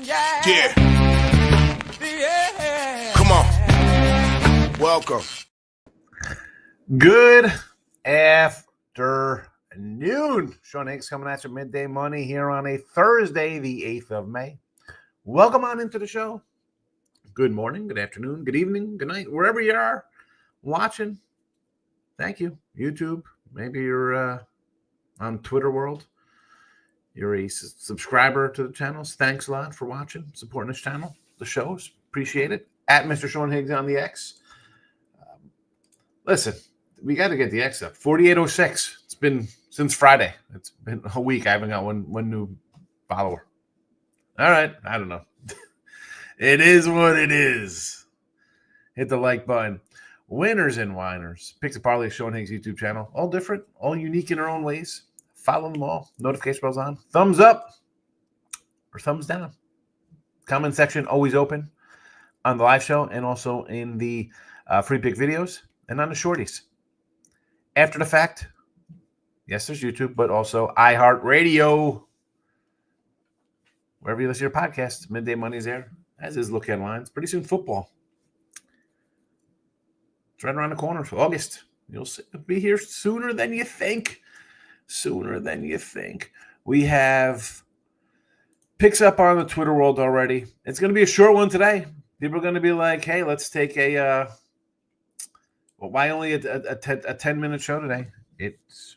Yeah. Come on. Welcome. Good afternoon. Sean Higgs coming at you midday money here on a Thursday, the 8th of May. Welcome on into the show. Good morning, good afternoon, good evening, good night, wherever you are watching. Thank you. YouTube. Maybe you're on Twitter world. You're a subscriber to the channels. Thanks a lot for watching, supporting this channel, the shows. Appreciate it. At Mr. Sean Higgs on the X. Listen, we got to get the X up. 4806. It's been since Friday. It's been a week. I haven't got one new follower. All right. I don't know. It is what it is. Hit the like button. Winners and whiners. Picks and Parlay, Sean Higgs YouTube channel. All different, all unique in their own ways. Follow them all. Notification bells on. Thumbs up or thumbs down. Comment section always open on the live show and also in the free pick videos and on the shorties. After the fact, yes, there's YouTube, but also iHeartRadio. Wherever you listen to your podcasts, Midday Money's there, as is Look Headlines. Pretty soon, football. It's right around the corner. August. You'll be here sooner than you think. Sooner than you think. We have picks up on the Twitter world already. It's going to be a short one today. People are going to be like, hey, let's take a why only a 10-minute show today? It's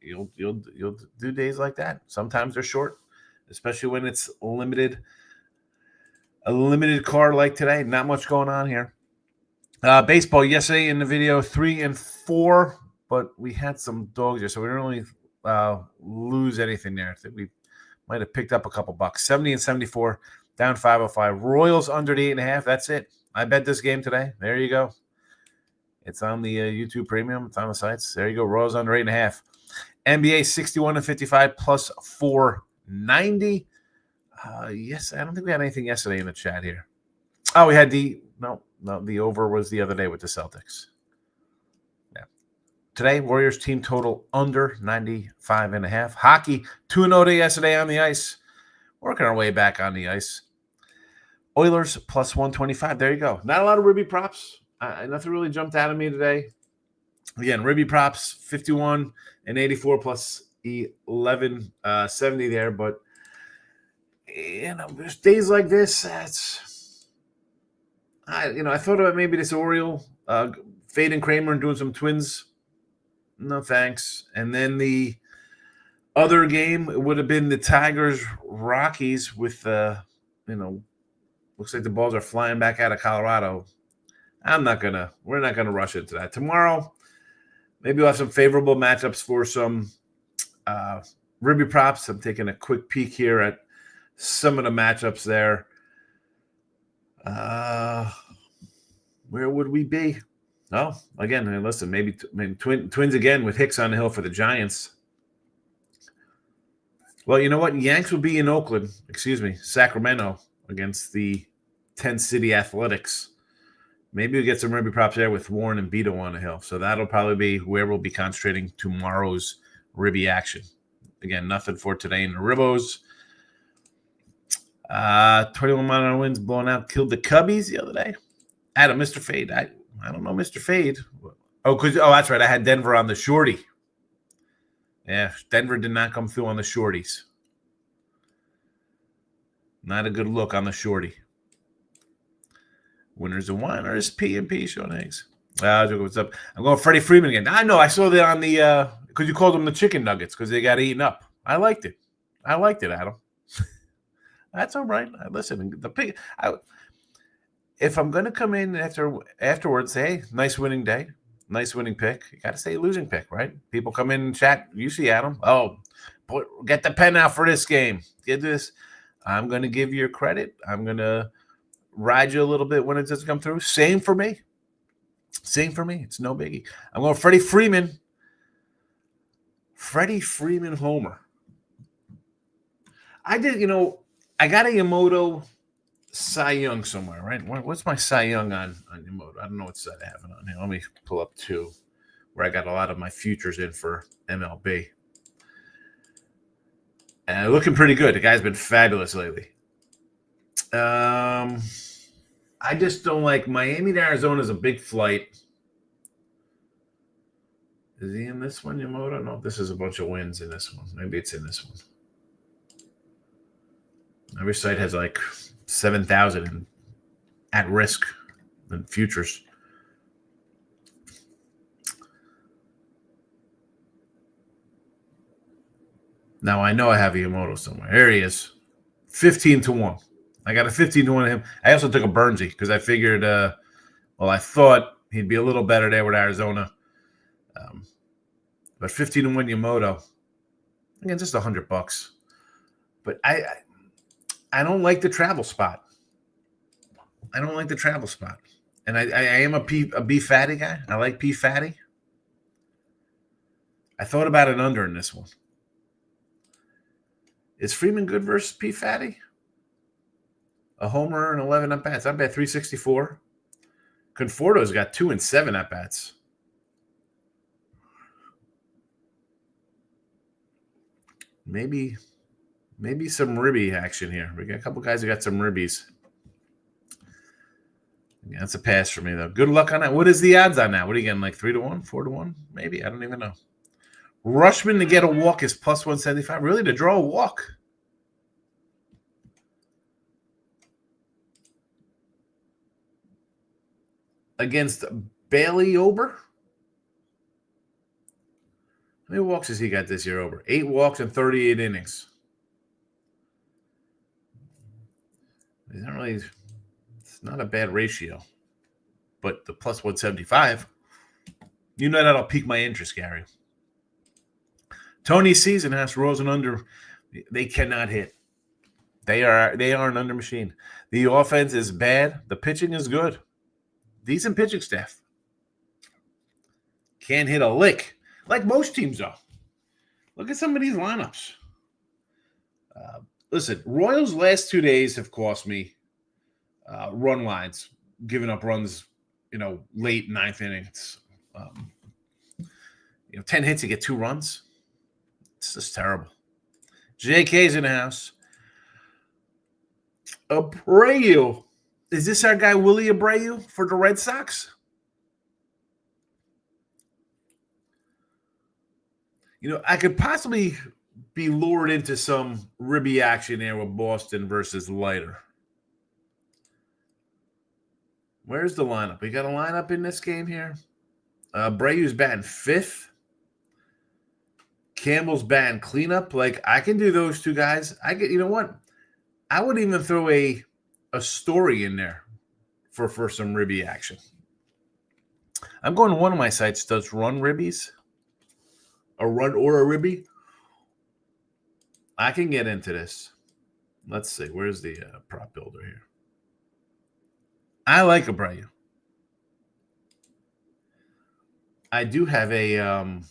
you'll do days like that. Sometimes they're short, especially when it's limited. A limited card like today. Not much going on here. Baseball yesterday in the video 3 and 4, but we had some dogs here, so we didn't really lose anything there. I think we might have picked up a couple bucks. 70 and 74, down 505. Royals under the 8.5. That's it. I bet this game today. There you go. It's on the YouTube Premium. It's on the sites. There you go. Royals under 8.5. NBA 61 and 55 plus 490. Yes, I don't think we had anything yesterday in the chat here. Oh, we had the over was the other day with the Celtics. Yeah. Today, Warriors team total under 95.5. Hockey 2-0 yesterday on the ice. Working our way back on the ice. Oilers plus 125. There you go. Not a lot of Ribby props. Nothing really jumped out at me today. Again, Ribby props 51 and 84 plus 1170 there. But there's days like this. I thought about maybe this Oriole, Fade and Kramer and doing some Twins. No thanks. And then the other game would have been the Tigers Rockies with looks like the balls are flying back out of Colorado. We're not gonna rush into that. Tomorrow, maybe we'll have some favorable matchups for some Ribby props. I'm taking a quick peek here at some of the matchups there. Where would we be? Oh, again, listen, maybe Twins again with Hicks on the hill for the Giants. Well, you know what? Yanks will be in Sacramento against the 10 City Athletics. Maybe we'll get some Ribby props there with Warren and Beto on the hill. So that'll probably be where we'll be concentrating tomorrow's Ribby action. Again, nothing for today in the Ribbos. 21-mile winds blowing out, killed the Cubbies the other day. Adam, Mr. Fade. I don't know Mr. Fade. Oh, that's right. I had Denver on the shorty. Yeah, Denver did not come through on the shorties. Not a good look on the shorty. Winners and whiners, P&P, Sean Higgs. What's up? I'm going Freddie Freeman again. I know. I saw that on the because you called them the chicken nuggets because they got eaten up. I liked it, Adam. That's all right. Listen, if I'm going to come in afterwards, say, hey, nice winning day, nice winning pick, you got to say losing pick, right? People come in and chat. You see Adam. Oh, get the pen out for this game. Get this. I'm going to give you credit. I'm going to ride you a little bit when it doesn't come through. Same for me. It's no biggie. I'm going Freddie Freeman. Freddie Freeman homer. I got a Yamamoto Cy Young somewhere, right? What's my Cy Young on Yamamoto? I don't know what side I have it on here. Let me pull up 2 where I got a lot of my futures in for MLB. And looking pretty good. The guy's been fabulous lately. I just don't like Miami to Arizona is a big flight. Is he in this one, Yamamoto? No, this is a bunch of wins in this one. Maybe it's in this one. Every site has like 7,000 at risk in futures. Now I know I have Yamamoto somewhere. There he is. 15-1. I got a 15-1 of him. I also took a Burnsy because I figured, I thought he'd be a little better there with Arizona. But 15-1 Yamamoto, again, just $100. But I don't like the travel spot. I don't like the travel spot. And I am a B fatty guy. I like P fatty. I thought about an under in this one. Is Freeman good versus P fatty? A homer and 11 at bats. I bet 364. Conforto's got 2 and 7 at bats. Maybe some ribby action here. We got a couple guys who got some ribbies. Yeah, that's a pass for me, though. Good luck on that. What is the odds on that? What are you getting, like 3-1, 4-1? Maybe. I don't even know. Rushman to get a walk is plus 175. Really, to draw a walk? Against Bailey Ober? How many walks has he got this year, Ober? 8 walks in 38 innings. It's not a bad ratio. But the plus 175, you know that'll pique my interest, Gary. Tony Season has Rosen under. They cannot hit. They are an under machine. The offense is bad. The pitching is good. Decent pitching staff. Can't hit a lick. Like most teams, though. Look at some of these lineups. Listen, Royals' last 2 days have cost me run lines, giving up runs, late 9th innings. 10 hits, you get 2 runs. It's just terrible. JK's in the house. Abreu. Is this our guy, Willie Abreu, for the Red Sox? I could possibly be lured into some ribby action there with Boston versus Leiter. Where's the lineup? We got a lineup in this game here. Abreu's batting 5th. Campbell's batting cleanup. Like, I can do those 2 guys. You know what? I would even throw a Story in there for some ribby action. I'm going to one of my sites does run ribbies. A run or a ribby. I can get into this. Let's see. Where's the prop builder here? I like Abreu. I do have a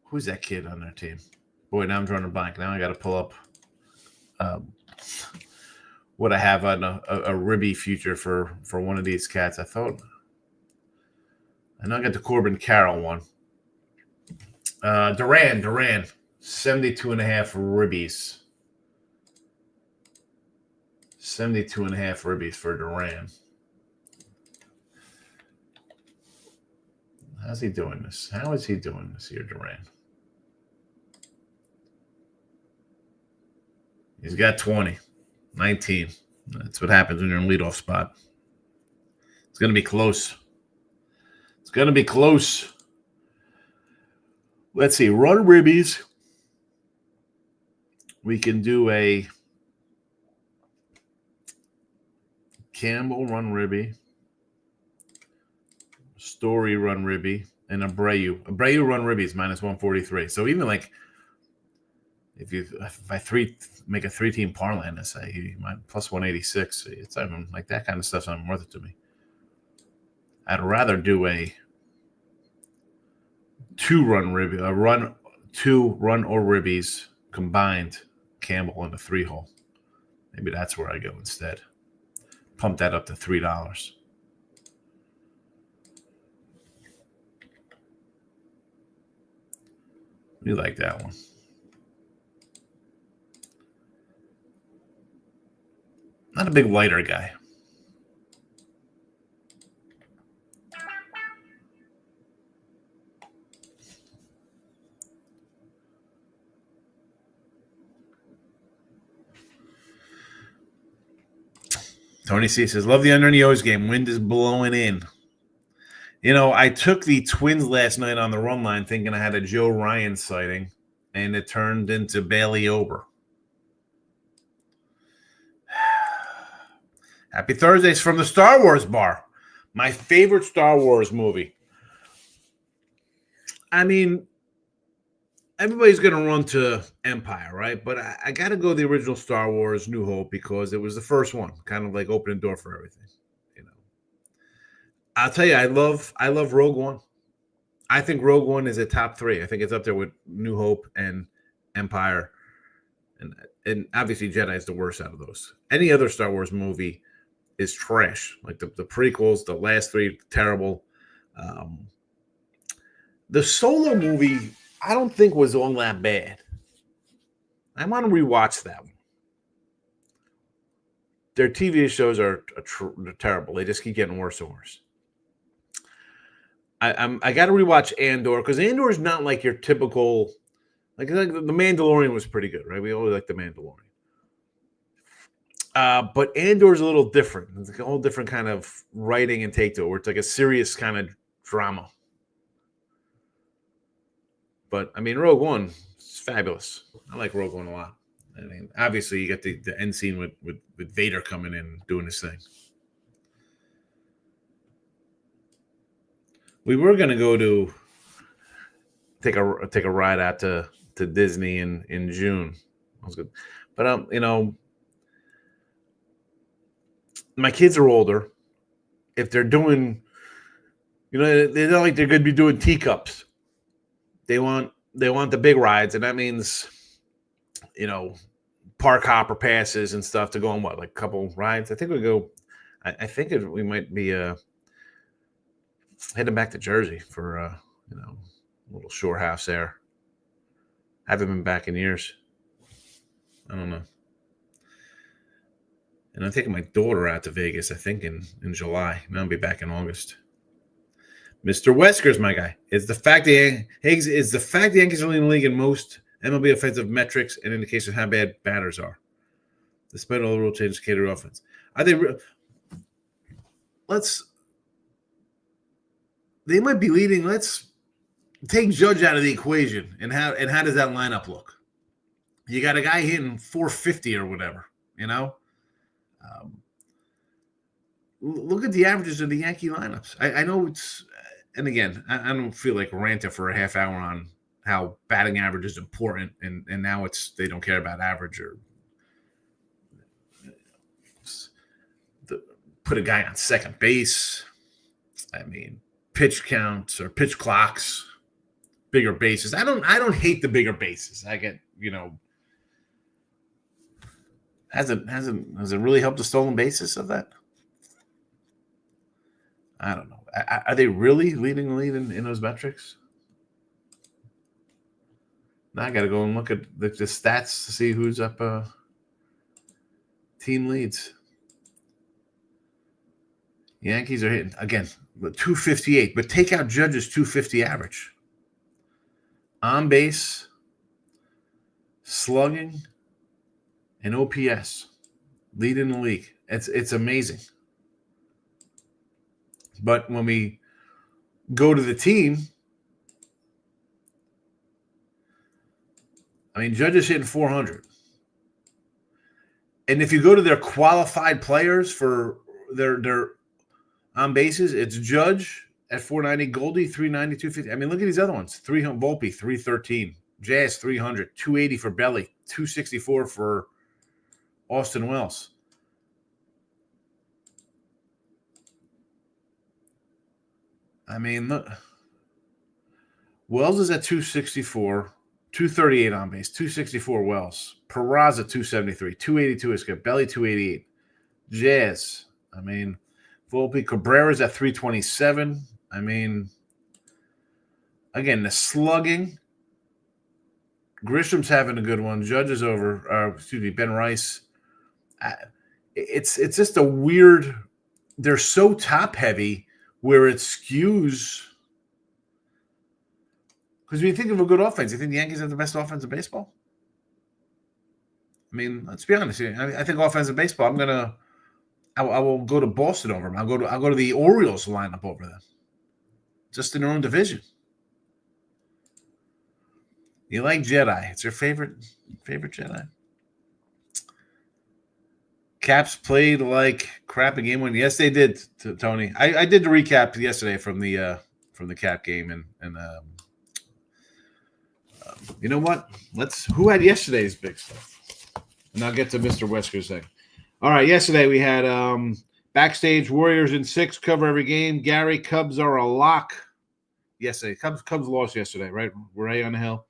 who's that kid on their team? Boy, now I'm drawing a blank. Now I got to pull up what I have on a ribby future for one of these cats. I know I got the Corbin Carroll one. Duran, 72.5 ribbies. 72.5 ribbies for Duran. How's he doing this? How is he doing this here, Duran? He's got 20, 19. That's what happens when you're in leadoff spot. It's going to be close. It's going to be close. Let's see. Run ribbies. We can do a Campbell run ribby, Story run ribby, and Abreu. Abreu run ribby is minus 143. So even like if I make a 3-team parlay, let's say he might plus 186. It's even like that kind of stuff's not worth it to me. I'd rather do a 2-run ribby, a 2 run or ribbies combined Campbell in a 3-hole. Maybe that's where I go instead. Pump that up to $3. We like that one. not a big lighter guy. Tony C says, love the under and the O's game. Wind is blowing in. You know, I took the Twins last night on the run line thinking I had a Joe Ryan sighting, and it turned into Bailey Ober. Happy Thursdays from the Star Wars bar. My favorite Star Wars movie. I mean, everybody's going to run to Empire, right? But I got to go the original Star Wars New Hope because it was the first one, kind of like opening door for everything. You know, I'll tell you, I love Rogue One. I think Rogue One is a top 3. I think it's up there with New Hope and Empire, and obviously Jedi is the worst out of those. Any other Star Wars movie is trash. Like the prequels, the last 3 terrible. The Solo movie, I don't think was all that bad. I want to rewatch that one. Their TV shows are terrible. They just keep getting worse and worse. I got to rewatch Andor because Andor is not like your typical. Like the Mandalorian was pretty good, right? We always like the Mandalorian. But Andor is a little different. It's like a whole different kind of writing and take to it, where it's like a serious kind of drama. But I mean, Rogue One is fabulous. I like Rogue One a lot. I mean, obviously, you get the end scene with Vader coming in and doing his thing. We were gonna go to take a ride out to Disney in June. That was good, but you know, my kids are older. If they're doing, you know, they're not like they're going to be doing teacups. They want the big rides, and that means, you know, park hopper passes and stuff to go on like a couple rides. I think we go. I think we might be heading back to Jersey for you know, a little shore house there. Haven't been back in years. I don't know. And I'm taking my daughter out to Vegas, I think, in July. And I'll be back in August. Mr. Wesker's my guy. It's the fact that Higgs is the fact the Yankees are leading the league in most MLB offensive metrics and indication of how bad batters are. Despite all the rule changes to cater offense. Are they they might be leading. Let's take Judge out of the equation. And how does that lineup look? You got a guy hitting 450 or whatever, you know? Look at the averages of the Yankee lineups. I know it's, and again, I don't feel like ranting for a half hour on how batting average is important, and now they don't care about average or put a guy on second base. I mean, pitch counts or pitch clocks, bigger bases. I don't hate the bigger bases. I get, you know, has it really helped the stolen bases of that? I don't know. Are they really leading the lead in those metrics? Now I got to go and look at the stats to see who's up team leads. Yankees are hitting, again, 258, but take out Judge's 250 average. On base, slugging, and OPS leading the league. It's amazing. But when we go to the team, I mean, Judge is hitting 400. And if you go to their qualified players for their on bases, it's Judge at 490, Goldie 390, 250. I mean, look at these other ones. 300, Volpe 313, Jazz 300, 280 for Belly, 264 for Austin Wells. I mean, look, Wells is at 264, 238 on base, 264 Wells. Peraza 273, 282 is good. Belly 288. Jazz, I mean, Volpe, Cabrera's at 327. I mean, again, the slugging. Grisham's having a good one. Judge is over. Ben Rice. it's just a weird. They're so top heavy where it skews. Because when you think of a good offense, you think the Yankees have the best offense in baseball. I mean, let's be honest. I think offensive baseball. I will go to Boston over them. I'll go to the Orioles lineup over them. Just in their own division. You like Jedi? It's your favorite Jedi. Caps played like crap in game one. Yes, they did, Tony. I did the recap yesterday from the Cap game, and you know what? Who had yesterday's big stuff? And I'll get to Mr. Wesker's thing. All right, yesterday we had backstage Warriors in 6 cover every game. Gary, Cubs are a lock. Yesterday, Cubs lost yesterday, right? Ray on the hill.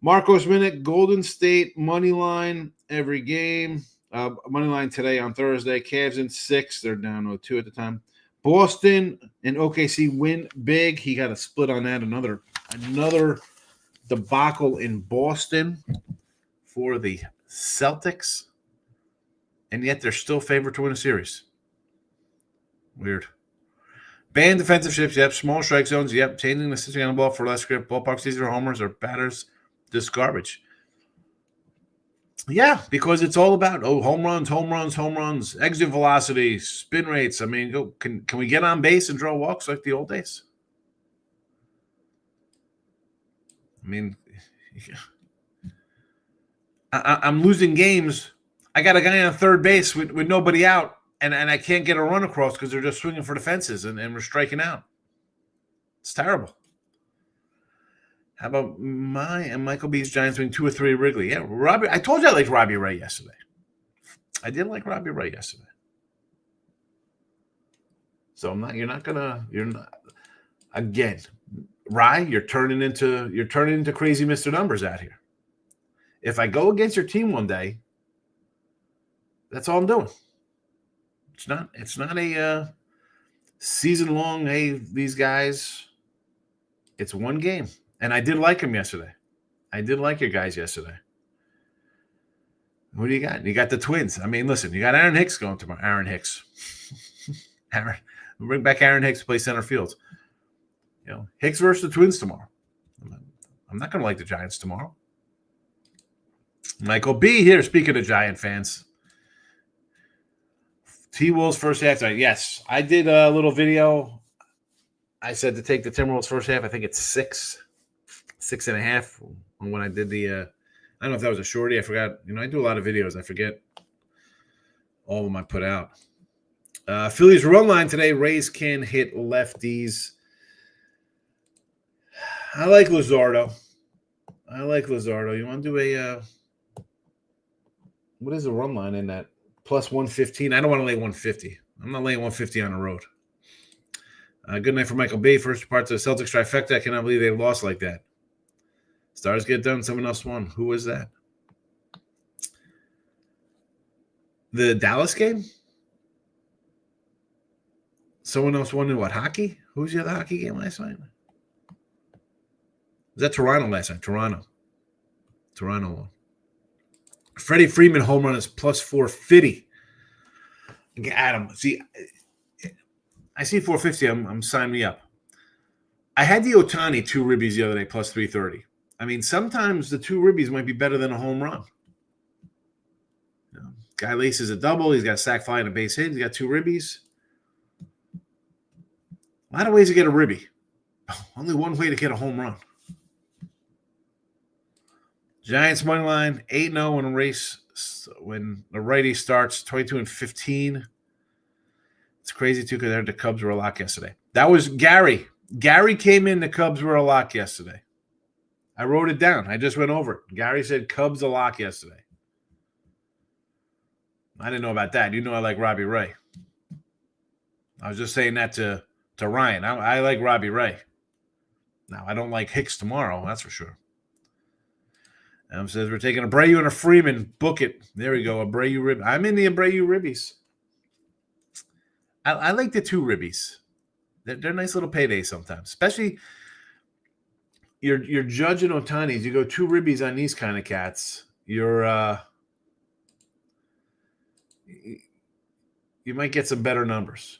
Marcos Minute, Golden State money line every game. Money line today on Thursday. Cavs in 6. They're down 0-2 at the time. Boston and OKC win big. He got a split on that. Another debacle in Boston for the Celtics. And yet they're still favored to win a series. Weird. Ban defensive shifts, yep. Small strike zones, yep. Changing the system on the ball for less grip. Ballparks, these are homers or batters. Just garbage. Yeah, because it's all about home runs, exit velocity, spin rates. I mean, can we get on base and draw walks like the old days? I mean, I'm losing games. I got a guy on third base with nobody out, and I can't get a run across because they're just swinging for the fences and we're striking out. It's terrible. How about my and Michael B's Giants winning 2 or 3 Wrigley? Yeah, Robbie. I told you I liked Robbie Ray yesterday. I did like Robbie Ray yesterday. So you're not again, Rye, you're turning into crazy Mr. Numbers out here. If I go against your team one day, that's all I'm doing. It's not a season long, hey, these guys. It's one game. And I did like him yesterday. I did like your guys yesterday. Who do you got? You got the Twins. I mean, listen, you got Aaron Hicks going tomorrow. Aaron Hicks. Bring back Aaron Hicks to play center field. Hicks versus the Twins tomorrow. I'm not going to like the Giants tomorrow. Michael B. here, speaking of Giant fans. T-Wolves first half tonight. Yes, I did a little video. I said to take the Timberwolves first half. I think it's 6.5 when I did the I don't know if that was a shorty. I forgot. I do a lot of videos. I forget all of them I put out. Phillies run line today. Rays can hit lefties. I like Luzardo. You want to do a what is the run line in that? Plus 115. I don't want to lay 150. I'm not laying 150 on the road. Good night for Michael B. First part of the Celtics trifecta. I cannot believe they lost like that. Stars get done. Someone else won. Who was that? The Dallas game? Someone else won in what? Hockey? Who was the other hockey game last night? Was that Toronto last night? Toronto won. Freddie Freeman home run is plus 450. Adam, see, I see 450. I'm signing me up. I had the Ohtani 2 ribbies the other day, plus 330. I mean, sometimes the 2 ribbies might be better than a home run. Guy laces a double. He's got a sac fly and a base hit. He's got 2 ribbies. A lot of ways to get a ribby. Only one way to get a home run. Giants money line 8-0 in a race when the righty starts 22-15. It's crazy too because the Cubs were a lock yesterday. That was Gary. Gary came in. The Cubs were a lock yesterday. I wrote it down. I just went over it. Gary said Cubs a lock yesterday. I didn't know about that. I like Robbie Ray. I was just saying that to Ryan. I like Robbie Ray. Now, I don't like Hicks tomorrow. That's for sure. Says we're taking Abreu and a Freeman. Book it. There we go. Abreu rib. I'm in the Abreu ribbies. I like the 2 ribbies. They're nice little paydays sometimes, especially you're judging Ohtani's. You go 2 ribbies on these kind of cats. You're you might get some better numbers.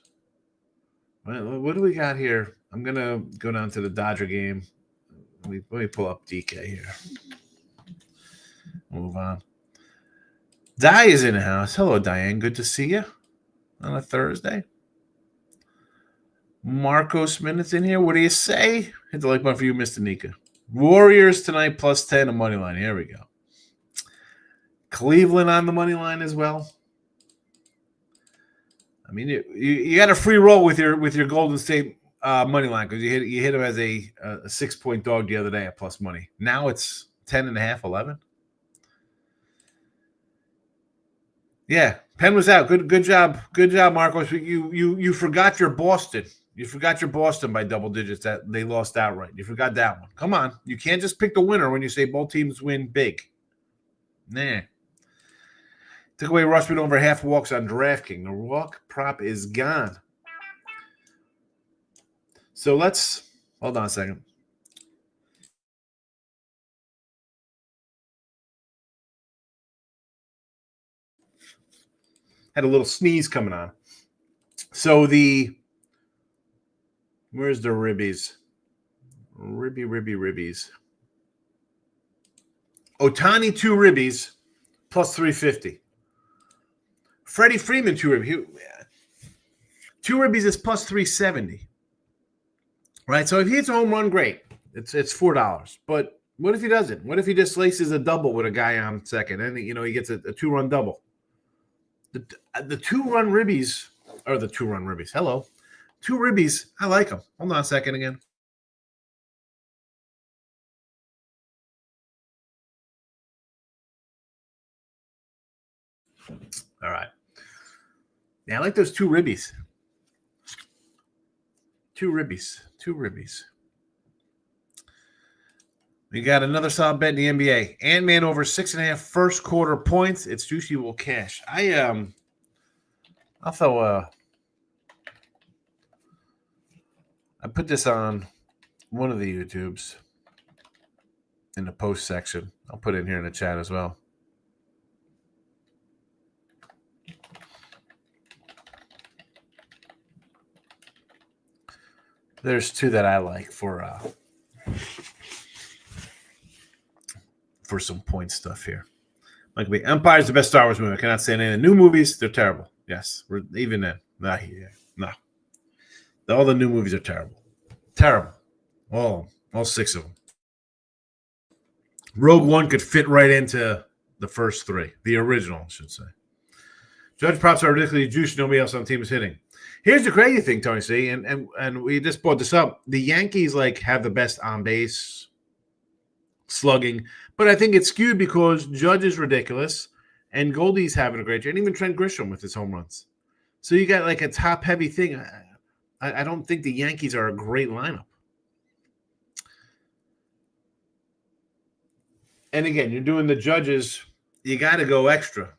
What do we got here? I'm going to go down to the Dodger game. Let me pull up DK here. Move on. Di is in the house. Hello, Diane. Good to see you on a Thursday. Marcos Minutes in here. What do you say? Hit the like button for you, Mr. Nika. Warriors tonight plus 10 a money line. Here we go. Cleveland on the money line as well. I mean, you got a free roll with your Golden State money line because you hit them as a 6-point dog the other day at plus money. Now it's 10.5, 11. Yeah, Penn was out. Good job, Marcos. You forgot your Boston. You forgot your Boston by double digits that they lost outright. You forgot that one. Come on, you can't just pick the winner when you say both teams win big. Nah. Took away Rushman over half walks on DraftKings. The walk prop is gone. So let's hold on a second. Had a little sneeze coming on. So where's the ribbies? Ribbies. Ohtani 2 ribbies plus 350. Freddie Freeman 2 ribbies. 2 ribbies is plus 370. Right? So if he hits a home run, great. It's $4. But what if he doesn't? What if he just laces a double with a guy on second and he gets a 2-run double? The 2-run ribbies or the 2-run ribbies. Hello. 2 ribbies. I like them. Hold on a second again. All right. Yeah, I like those 2 ribbies. 2 ribbies. We got another solid bet in the NBA. Ant-Man over 6.5 first quarter points. It's juicy will cash. I put this on one of the YouTubes in the post section. I'll put it in here in the chat as well. There's 2 that I like for some point stuff here. Like Empire's the best Star Wars movie. I cannot say anything. The new movies, they're terrible. Yes, even then. No. All the new movies are terrible. Terrible. All 6 of them. Rogue One could fit right into the first 3. The original, I should say. Judge props are ridiculously juiced. Nobody else on the team is hitting. Here's the crazy thing, Tony C, and we just brought this up. The Yankees have the best on base slugging, but I think it's skewed because Judge is ridiculous and Goldie's having a great year, and even Trent Grisham with his home runs. So you got a top heavy thing. I don't think the Yankees are a great lineup. And again, you're doing the Judges. You got to go extra.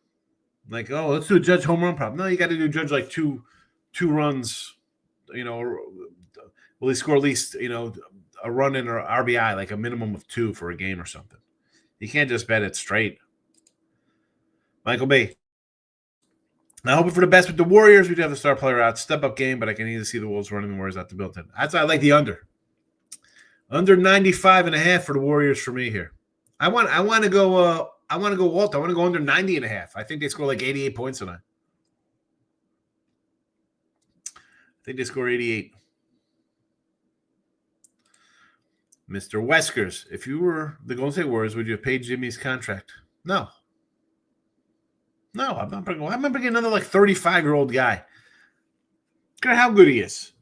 Let's do a Judge home run prop. No, you got to do Judge two runs. Will he score at least a run in or RBI, a minimum of 2 for a game or something? You can't just bet it straight. Michael B. Now, hoping for the best with the Warriors. We do have the star player out. Step-up game, but I can easily see the Wolves running the Warriors out the built-in. That's why I like the under. Under 95.5 for the Warriors for me here. I want to go Walt. I want to go under 90.5. I think they score 88 points tonight. I think they score 88. Mr. Weskers, if you were the Golden State Warriors, would you have paid Jimmy's contract? No. I'm not bringing another 35-year-old guy. Look at how good he is.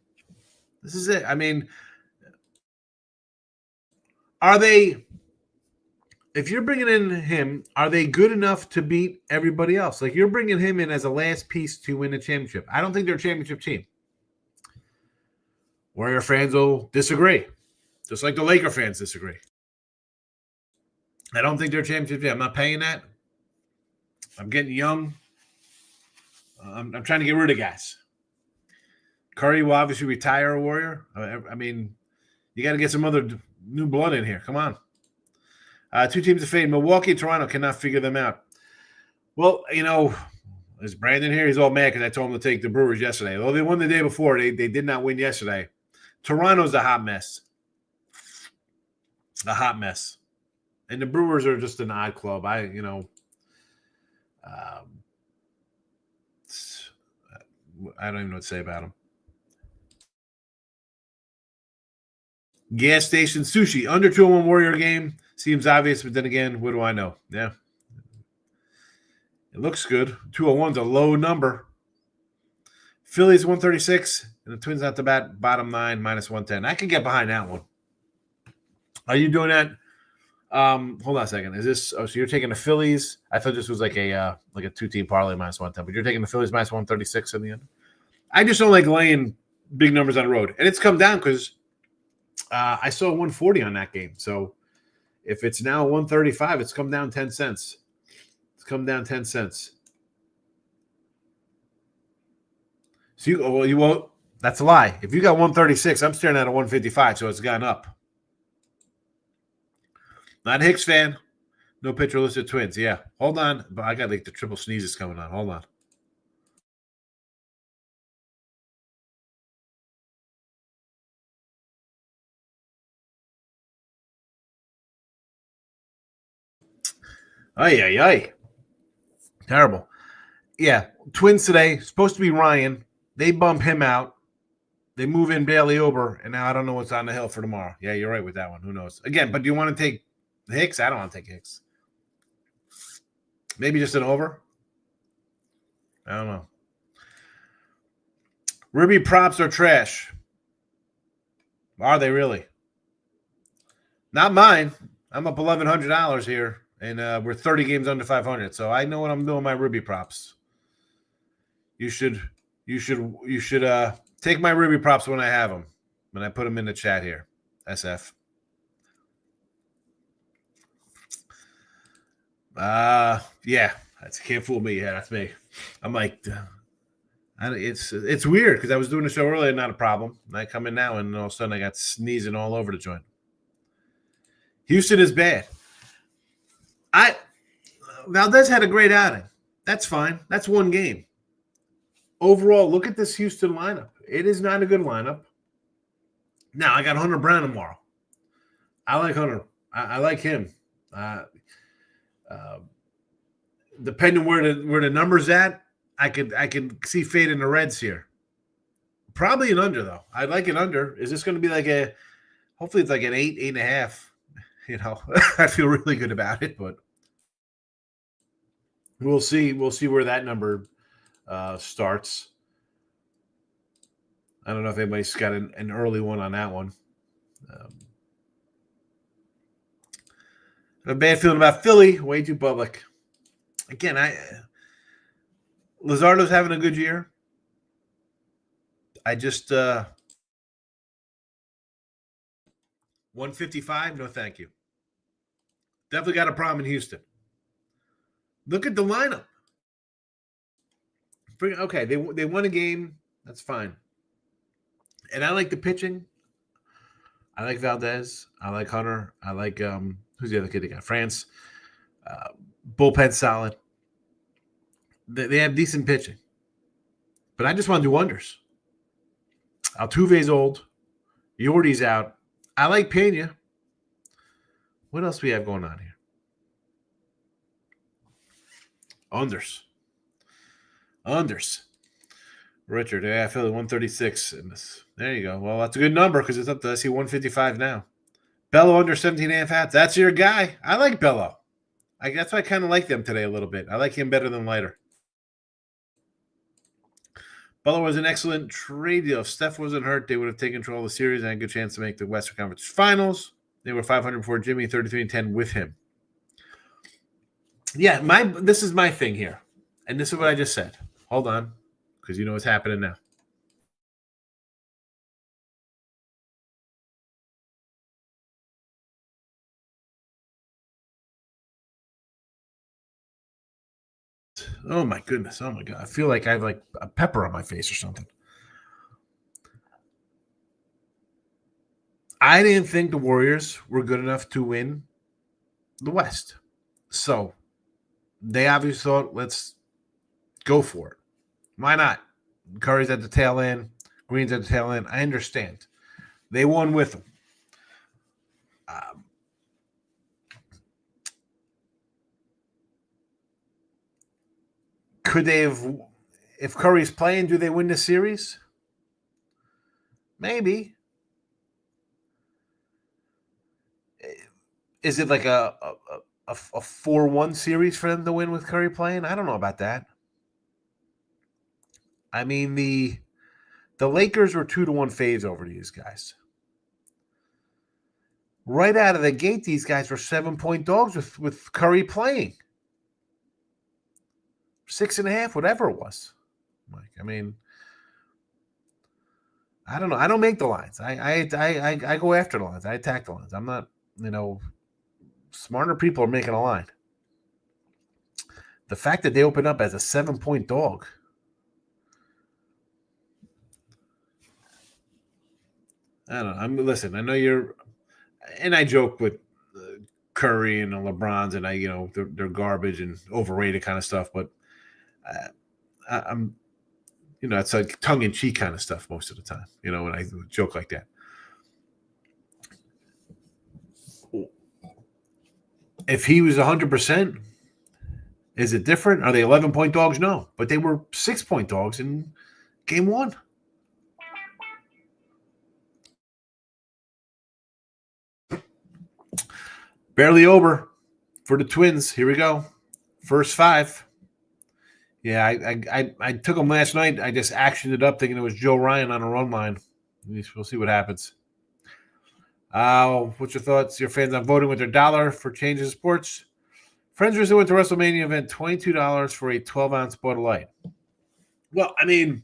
This is it. I mean, if you're bringing in him, are they good enough to beat everybody else? You're bringing him in as a last piece to win a championship. I don't think they're a championship team. Warrior fans will disagree, just like the Laker fans disagree. I don't think they're a championship team. I'm not paying that. I'm getting young. I'm trying to get rid of guys. Curry will obviously retire a Warrior. I mean, you got to get some other new blood in here. Come on. 2 teams of fade. Milwaukee and Toronto cannot figure them out. Well, Is Brandon here? He's all mad because I told him to take the Brewers yesterday. Well, they won the day before. They did not win yesterday. Toronto's a hot mess. A hot mess. And the Brewers are just an odd club. I don't even know what to say about them. Gas station sushi. Under 2-1 Warrior game. Seems obvious, but then again, what do I know? Yeah. It looks good. 201's a low number. Phillies 136, and the Twins at the bottom 9, minus 110. I can get behind that one. Are you doing that? Hold on a second. Is this? Oh, so you're taking the Phillies? I thought this was like a 2-team parlay minus 110, but you're taking the Phillies minus 136 in the end. I just don't like laying big numbers on the road, and it's come down because I saw 140 on that game. So if it's now 135, it's come down 10 cents. It's come down 10 cents. So you won't. That's a lie. If you got 136, I'm staring at a 155, so it's gone up. Not a Hicks fan. No pitcher listed Twins. Yeah. Hold on. But I got like the triple sneezes coming on. Hold on. Ay. Terrible. Yeah. Twins today. Supposed to be Ryan. They bump him out. They move in Bailey Ober, and now I don't know what's on the hill for tomorrow. Yeah, you're right with that one. Who knows? Again, but do you want to take Hicks? I don't want to take Hicks. Maybe just an over? I don't know. Ruby props are trash. Are they really? Not mine. I'm up $1,100 here, and we're 30 games under 500. So I know what I'm doing. My Ruby props. You should take my Ruby props when I have them. When I put them in the chat here, SF. Yeah, can't fool me. Yeah, that's me. I'm like, it's weird because I was doing the show earlier, not a problem. And I come in now, and all of a sudden I got sneezing all over the joint. Houston is bad. Valdez had a great outing. That's fine. That's one game. Overall, look at this Houston lineup. It is not a good lineup. Now, I got Hunter Brown tomorrow. I like Hunter. I like him. Depending where the number's at, I could see fade in the Reds here. Probably an under, though. I'd like an under. Is this going to be like hopefully it's like an 8.5. I feel really good about it, but we'll see. We'll see where that number starts. I don't know if anybody's got an early one on that one. I have a bad feeling about Philly. Way too public. Again, Luzardo's having a good year. I just 155. No, thank you. Definitely got a problem in Houston. Look at the lineup. Okay, they won a game. That's fine. And I like the pitching. I like Valdez. I like Hunter. I like who's the other kid they got? France. Bullpen solid. They have decent pitching. But I just want to do unders. Altuve's old. Yordi's out. I like Pena. What else do we have going on here? Unders. Richard, I feel like 136 in this. There you go. Well, that's a good number because it's up to, I see 155 now. Bello under 17.5 hats. That's your guy. I like Bello. That's why I kind of like them today a little bit. I like him better than Leiter. Bello was an excellent trade deal. If Steph wasn't hurt, they would have taken control of the series and had a good chance to make the Western Conference Finals. They were 500 before Jimmy, 33-10 with him. Yeah, this is my thing here. And this is what I just said. Hold on, because you know what's happening now. Oh, my goodness. Oh, my God. I feel like I have like a pepper on my face or something. I didn't think the Warriors were good enough to win the West. So they obviously thought, let's go for it. Why not? Curry's at the tail end. Green's at the tail end. I understand. They won with him. Could they have, if Curry's playing, do they win the series? Maybe. Is it like a 4-1 series for them to win with Curry playing? I don't know about that. I mean, the Lakers were 2-1 faves over these guys. Right out of the gate, these guys were 7-point dogs with Curry playing. 6.5, whatever it was. I mean, I don't know. I don't make the lines. I go after the lines. I attack the lines. I'm not, smarter people are making a line. The fact that they open up as a 7-point dog. I don't know. Listen, I know you're, and I joke with Curry and the LeBrons, and they're garbage and overrated kind of stuff, but I'm, it's like tongue-in-cheek kind of stuff most of the time, when I joke like that. If he was 100%, is it different? Are they 11-point dogs? No, but they were 6-point dogs in game 1. Barely over for the Twins. Here we go. First 5. Yeah, I took them last night. I just actioned it up thinking it was Joe Ryan on a run line. We'll see what happens. What's your thoughts? Your fans on voting with their dollar for changes in sports? Friends recently went to WrestleMania event, $22 for a 12-ounce Bud Light. Well, I mean,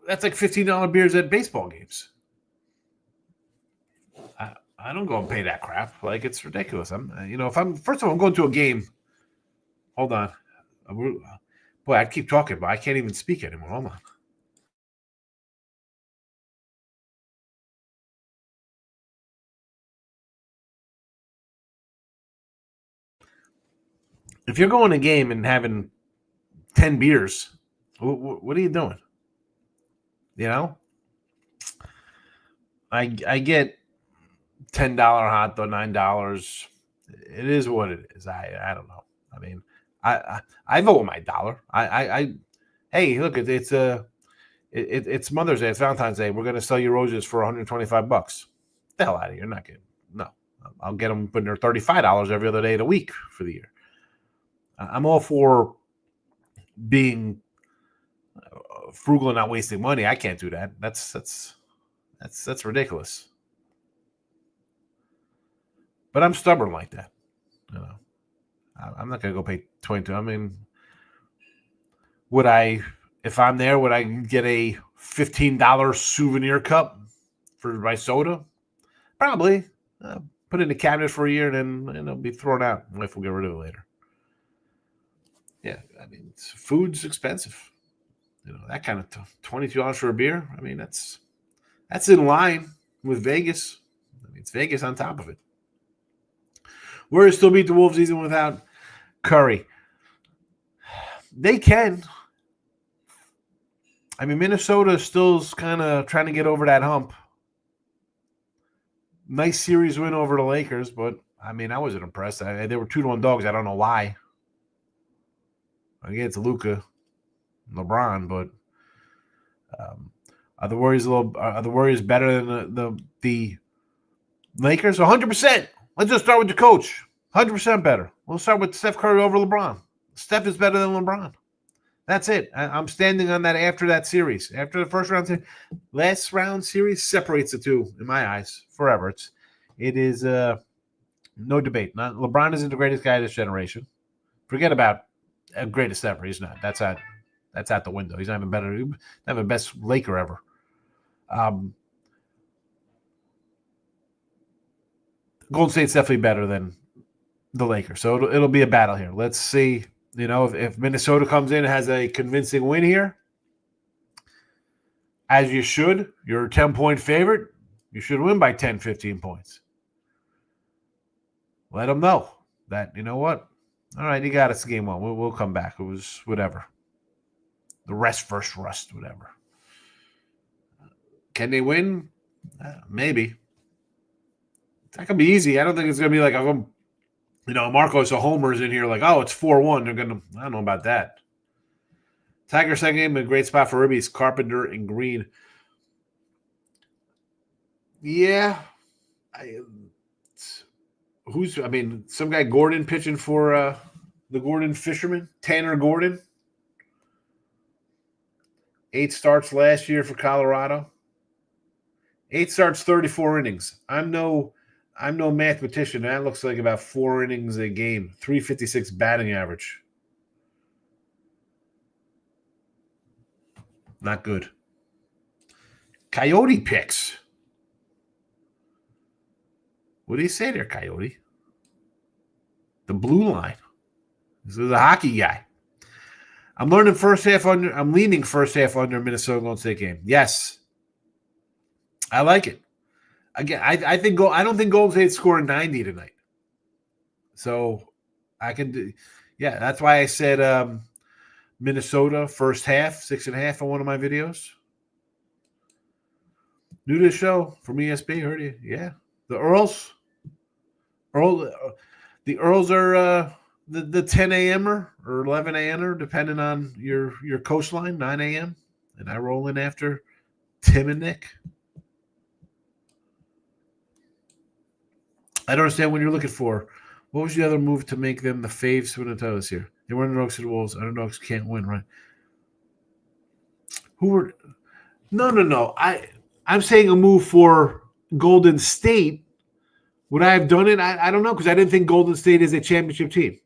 that's like $15 beers at baseball games. I don't go and pay that crap. Like, it's ridiculous. If I'm going to a game. Hold on. Boy, I keep talking, but I can't even speak anymore. Hold on. If you're going to a game and having 10 beers, what are you doing? I get $10 hot dog, $9. It is what it is. I don't know. I mean, I vote with my dollar. Hey, look, it's Mother's Day, it's Valentine's Day. We're gonna sell you roses for $125. The hell out of here! You're not getting. No, I'll get them putting their $35 every other day of the week for the year. I'm all for being frugal and not wasting money. I can't do that. That's ridiculous. But I'm stubborn like that. I'm not going to go pay $22. I mean, if I'm there, would I get a $15 souvenir cup for my soda? Probably. Put it in the cabinet for a year, and then it'll be thrown out. My wife will get rid of it later. Yeah, I mean, food's expensive. That kind of $22 for a beer. I mean, that's in line with Vegas. I mean, it's Vegas on top of it. Warriors still beat the Wolves even without Curry. They can. I mean, Minnesota still's kind of trying to get over that hump. Nice series win over the Lakers, but I mean, I wasn't impressed. They were 2-1 dogs. I don't know why. Again, it's Luka, LeBron, but are the Warriors better than the Lakers? 100%. Let's just start with the coach. 100% better. We'll start with Steph Curry over LeBron. Steph is better than LeBron. That's it. I'm standing on that after that series. After the first round, last round series separates the two in my eyes forever. It is no debate. LeBron isn't the greatest guy of this generation. Forget about greatest ever. He's not. That's out the window. He's not even better. He's not even best Laker ever. Golden State's definitely better than the Lakers. So it'll be a battle here. Let's see, if Minnesota comes in and has a convincing win here, as you should, you're a 10-point favorite, you should win by 10, 15 points. Let them know that, you know what, All right, you got us game one. We'll come back. It was whatever. The rest versus rust, whatever. Can they win? Maybe. It's not going to be easy. I don't think it's going to be like, Marcos or Homer's in here like, oh, it's 4-1. They're going to, I don't know about that. Tiger second game, a great spot for Ribbies, Carpenter, and Green. Yeah. Some guy Gordon pitching for the Gordon Fisherman, Tanner Gordon. 8 starts last year for Colorado. 8 starts, 34 innings. I'm no mathematician. That looks like about 4 innings a game. 356 batting average. Not good. Coyote picks. What do you say there, Coyote? The blue line. This is a hockey guy. I'm learning first half under. I'm leaning first half under Minnesota Golden State game. Yes, I like it. Again, I don't think Golden State's scoring 90 tonight. So I can do. Yeah, that's why I said Minnesota first half 6.5 on one of my videos. New to the show from ESB, heard you. Yeah, the Earls. The Earls are the 10 a.m.er or 11 a.m.er, depending on your coastline, 9 a.m. And I roll in after Tim and Nick. I don't understand what you're looking for. What was the other move to make them the faves to win the title this year? They were underdogs to the Wolves. Underdogs can't win, right? Who were? No. I'm saying a move for Golden State. Would I have done it? I don't know, because I didn't think Golden State is a championship team.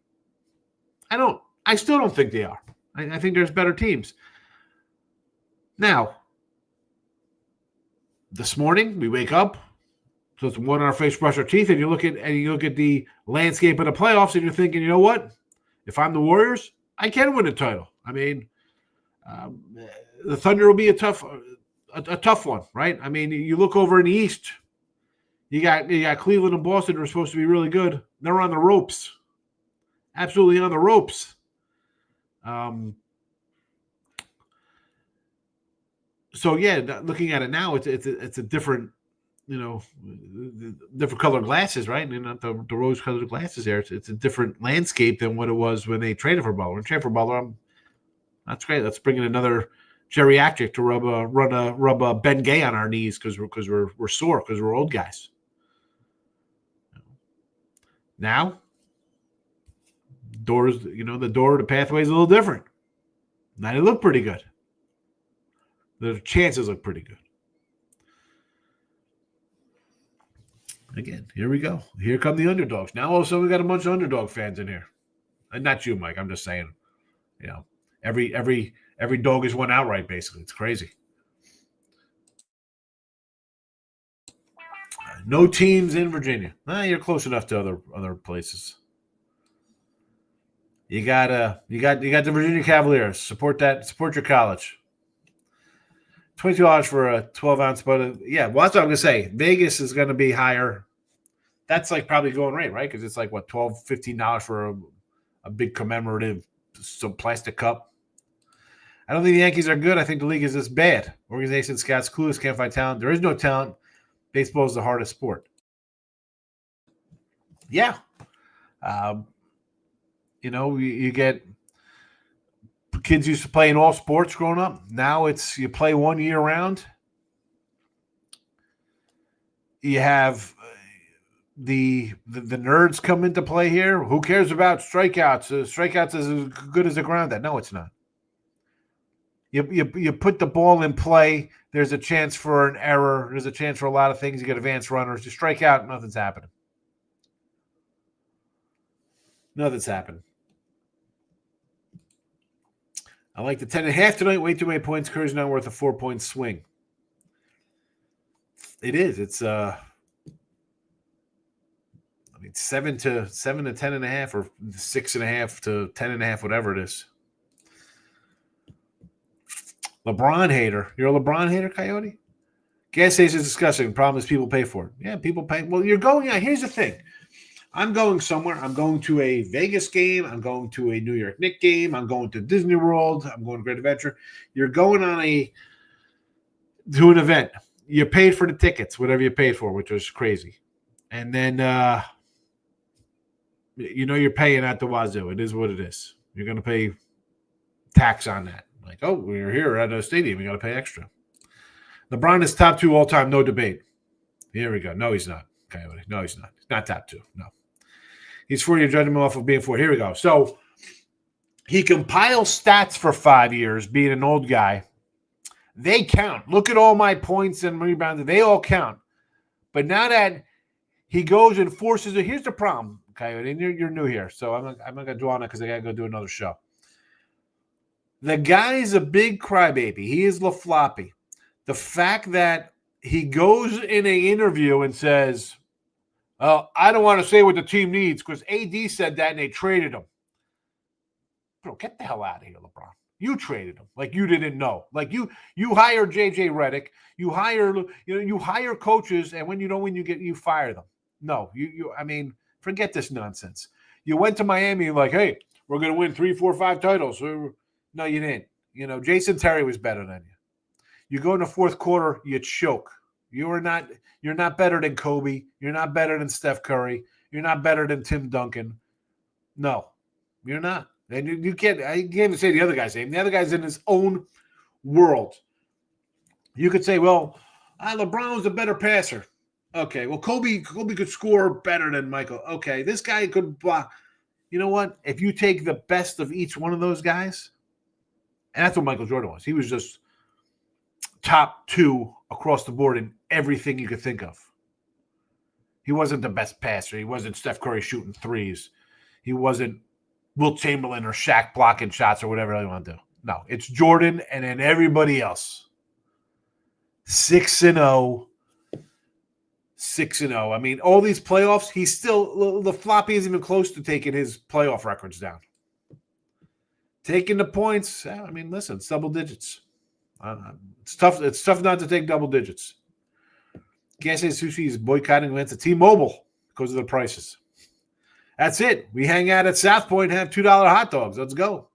I still don't think they are. I think there's better teams. Now, this morning we wake up, so it's one on our face, brush our teeth, and you look at the landscape of the playoffs, and you're thinking, you know what? If I'm the Warriors, I can win a title. I mean, the Thunder will be a tough one, right? I mean, you look over in the East. You got Cleveland and Boston who are supposed to be really good. They're on the ropes, absolutely on the ropes. So yeah, looking at it now, it's a different, different colored glasses, right? And not the rose-colored glasses there. It's a different landscape than what it was when they traded for Butler. And trade for Butler, that's great. Let's bring in another geriatric to rub a Ben Gay on our knees because we're sore because we're old guys. Now, the pathway is a little different. Now they look pretty good. The chances look pretty good. Again, here we go. Here come the underdogs. Now all of a sudden we got a bunch of underdog fans in here. And not you, Mike. I'm just saying, every dog is one outright, basically. It's crazy. No teams in Virginia. You're close enough to other places. You got the Virginia Cavaliers. Support that. Support your college. $22 for a 12-ounce, but yeah, well, that's what I'm gonna say. Vegas is gonna be higher. That's like probably going rate, right? Because it's like what, $12, $15 for a big commemorative plastic cup. I don't think the Yankees are good. I think the league is just bad. Organization scouts clueless, can't find talent. There is no talent. Baseball is the hardest sport. Yeah. You get kids used to play in all sports growing up. Now it's you play one year round. You have the nerds come into play here. Who cares about strikeouts? Strikeouts is as good as a ground out. No, it's not. You put the ball in play. There's a chance for an error. There's a chance for a lot of things. You get advanced runners. You strike out, nothing's happening. Nothing's happening. I like the 10.5 tonight. Way too many points. Curry's not worth a 4-point swing. It is. It's 7 to 10.5 or 6.5 to 10.5, whatever it is. LeBron hater. You're a LeBron hater, Coyote? Gas stations disgusting. The problem is people pay for it. Yeah, people pay. Well, you're going out. Here's the thing. I'm going somewhere. I'm going to a Vegas game. I'm going to a New York Knicks game. I'm going to Disney World. I'm going to Great Adventure. You're going to an event. You paid for the tickets, whatever you paid for, which was crazy. And then, you're paying at the wazoo. It is what it is. You're going to pay tax on that. Like, oh, we're here at a stadium. You got to pay extra. LeBron is top 2 all time, no debate. Here we go. No, he's not. Coyote. No, he's not. He's not top 2. No. He's 4 year judgment off of being 4. Here we go. So he compiles stats for 5 years, being an old guy. They count. Look at all my points and rebounds. They all count. But now that he goes and forces it, here's the problem, Coyote. And you're new here, so I'm not going to dwell on it because I got to go do another show. The guy's a big crybaby. He is LaFloppy. The fact that he goes in an interview and says, I don't want to say what the team needs because AD said that and they traded him. Bro, get the hell out of here, LeBron. You traded him like you didn't know. Like you hire JJ Redick, you hire coaches, and when you don't win, you fire them. No, forget this nonsense. You went to Miami and like, hey, we're gonna win 3, 4, 5 titles. No, you didn't. Jason Terry was better than you. You go in the fourth quarter, you choke. You're not better than Kobe. You're not better than Steph Curry. You're not better than Tim Duncan. No, you're not. And you can't even say the other guy's name. The other guy's in his own world. You could say, well, LeBron was a better passer. Okay, well, Kobe could score better than Michael. Okay, this guy could block. You know what? If you take the best of each one of those guys, and that's what Michael Jordan was. He was just top 2 across the board in everything you could think of. He wasn't the best passer. He wasn't Steph Curry shooting threes. He wasn't Wilt Chamberlain or Shaq blocking shots or whatever you want to do. No, it's Jordan and then everybody else. 6-0. 6-0. I mean, all these playoffs, he's still – the floppy isn't even close to taking his playoff records down. Taking the points, listen, it's double digits. It's tough not to take double digits. Can't say Sushi is boycotting events at T-Mobile because of the prices. That's it. We hang out at South Point and have $2 hot dogs. Let's go.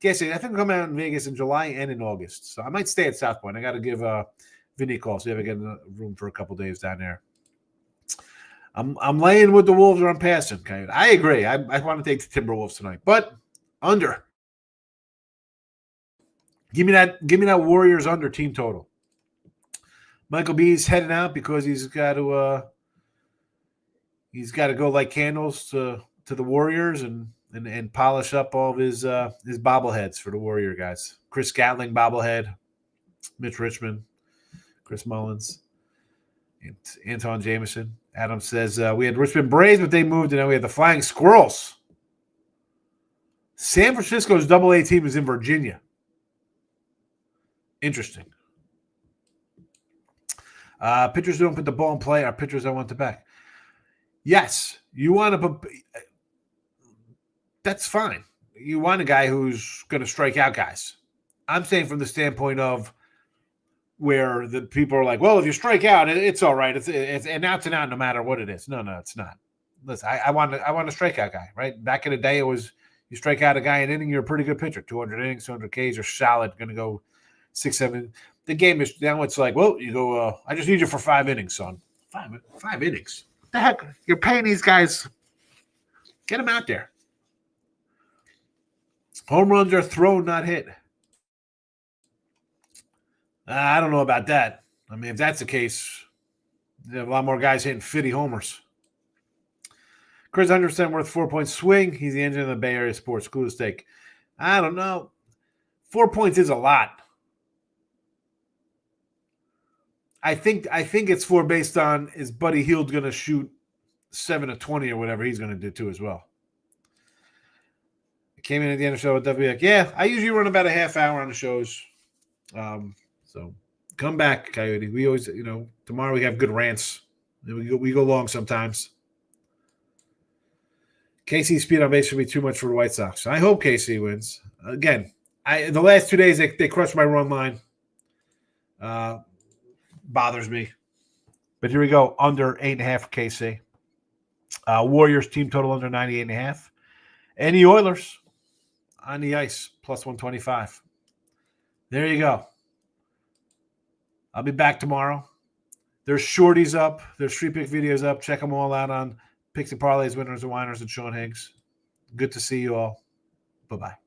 Can't say I think I'm coming out in Vegas in July and in August. So I might stay at South Point. I got to give Vinny a call. See if I get a room for a couple days down there. I'm laying with the Wolves or I'm passing. Okay? I agree. I want to take the Timberwolves tonight. But under. Give me that Warriors under team total. Michael B's heading out because he's got to go light candles to the Warriors and polish up all of his bobbleheads for the Warrior guys. Chris Gatling bobblehead, Mitch Richmond, Chris Mullins, and Anton Jameson. Adam says we had Richmond Braves, but they moved, and now we have the Flying Squirrels. San Francisco's Double-A team is in Virginia. Interesting. Pitchers don't put the ball in play. Our pitchers I want to back. Yes, you want to – that's fine. You want a guy who's going to strike out guys. I'm saying from the standpoint of where the people are like, well, if you strike out, it's all right. It's an out and out no matter what it is. No, it's not. Listen, I want a strikeout guy, right? Back in the day, it was you strike out a guy an inning, you're a pretty good pitcher. 200 innings, 200 Ks, you're solid, going to go 6, 7. The game is now it's like, well, you go, I just need you for 5 innings, son. 5 innings. What the heck? You're paying these guys. Get them out there. Home runs are thrown, not hit. I don't know about that. I mean, if that's the case, you have a lot more guys hitting 50 homers. Chris 100% worth 4 point swing. He's the engine of the Bay Area sports. Cool as steak. I don't know. 4 points is a lot. I think it's 4 based on is Buddy Hield going to shoot 7 of 20 or whatever he's going to do too as well. I came in at the end of the show with WX. Yeah, I usually run about a half hour on the shows. So come back, Coyote. We always, tomorrow we have good rants. We go long sometimes. KC's speed on base should be too much for the White Sox. I hope KC wins. Again, the last 2 days they crushed my run line. Bothers me. But here we go. Under 8.5 for KC. Warriors team total under 98.5. And the Oilers on the ice, plus 125. There you go. I'll be back tomorrow. There's shorties up. There's free pick videos up. Check them all out on Picks and Parlays, Winners and Whiners, and Sean Higgs. Good to see you all. Bye-bye.